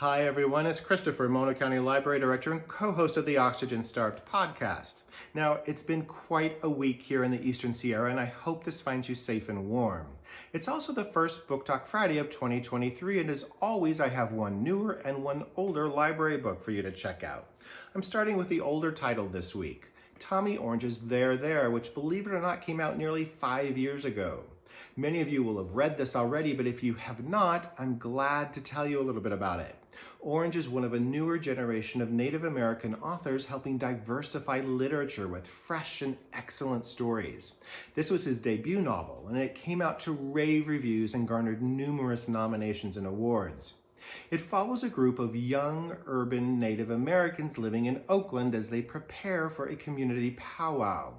Hi everyone, it's Christopher, Mono County Library Director and co-host of the Oxygen Starved podcast. Now, it's been quite a week here in the Eastern Sierra, and I hope this finds you safe and warm. It's also the first Book Talk Friday of 2023, and as always, I have one newer and one older library book for you to check out. I'm starting with the older title this week, Tommy Orange's There, There, which, believe it or not, came out nearly 5 years ago. Many of you will have read this already, but if you have not, I'm glad to tell you a little bit about it. Orange is one of a newer generation of Native American authors helping diversify literature with fresh and excellent stories. This was his debut novel, and it came out to rave reviews and garnered numerous nominations and awards. It follows a group of young urban Native Americans living in Oakland as they prepare for a community powwow.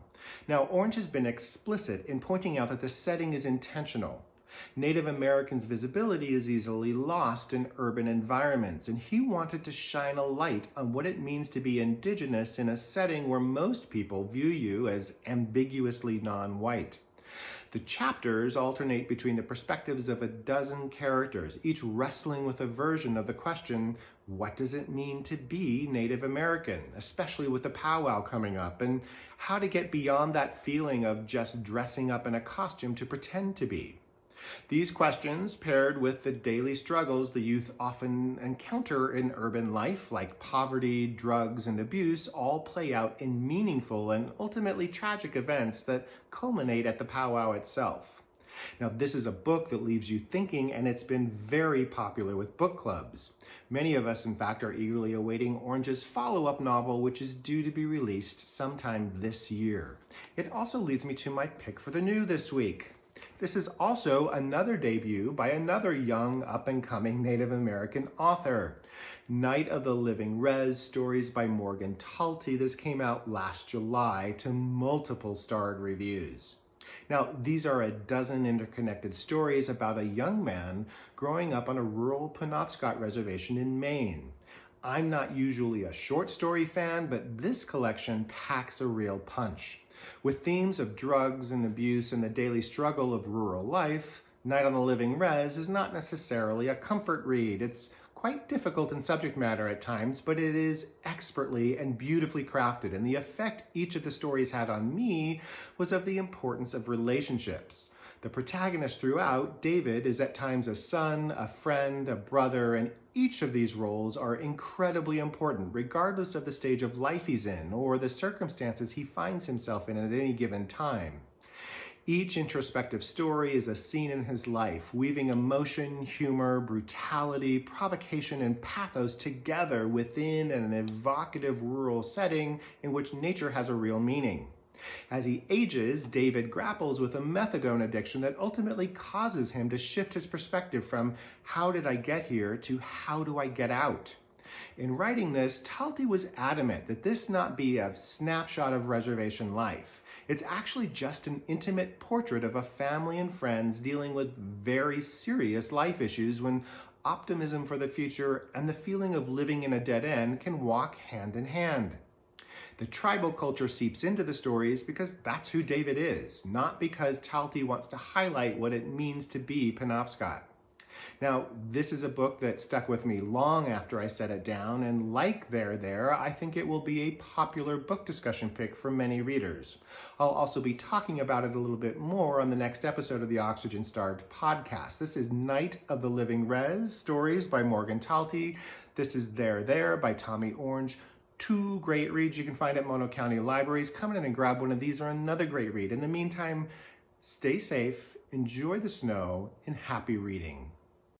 Now, Orange has been explicit in pointing out that the setting is intentional. Native Americans' visibility is easily lost in urban environments, and he wanted to shine a light on what it means to be indigenous in a setting where most people view you as ambiguously non-white. The chapters alternate between the perspectives of a dozen characters, each wrestling with a version of the question, what does it mean to be Native American, especially with the powwow coming up, and how to get beyond that feeling of just dressing up in a costume to pretend to be. These questions, paired with the daily struggles the youth often encounter in urban life, like poverty, drugs, and abuse, all play out in meaningful and ultimately tragic events that culminate at the powwow itself. Now, this is a book that leaves you thinking, and it's been very popular with book clubs. Many of us, in fact, are eagerly awaiting Orange's follow-up novel, which is due to be released sometime this year. It also leads me to my pick for the new this week. This is also another debut by another young, up-and-coming Native American author. Night of the Living Rez, stories by Morgan Talty. This came out last July to multiple starred reviews. Now, these are a dozen interconnected stories about a young man growing up on a rural Penobscot reservation in Maine. I'm not usually a short story fan, but this collection packs a real punch. With themes of drugs and abuse and the daily struggle of rural life, Night on the Living Rez is not necessarily a comfort read. It's quite difficult in subject matter at times, but it is expertly and beautifully crafted, and the effect each of the stories had on me was of the importance of relationships. The protagonist throughout, David, is at times a son, a friend, a brother, and each of these roles are incredibly important, regardless of the stage of life he's in or the circumstances he finds himself in at any given time. Each introspective story is a scene in his life, weaving emotion, humor, brutality, provocation, and pathos together within an evocative rural setting in which nature has a real meaning. As he ages, David grapples with a methadone addiction that ultimately causes him to shift his perspective from how did I get here to how do I get out? In writing this, Talty was adamant that this not be a snapshot of reservation life. It's actually just an intimate portrait of a family and friends dealing with very serious life issues when optimism for the future and the feeling of living in a dead end can walk hand in hand. The tribal culture seeps into the stories because that's who David is, not because Talty wants to highlight what it means to be Penobscot. Now, this is a book that stuck with me long after I set it down, and like There, There, I think it will be a popular book discussion pick for many readers. I'll also be talking about it a little bit more on the next episode of the Oxygen Starved podcast. This is Night of the Living Rez, stories by Morgan Talty. This is There, There by Tommy Orange. Two great reads you can find at Mono County Libraries. Come in and grab one of these or another great read. In the meantime, stay safe, enjoy the snow, and happy reading.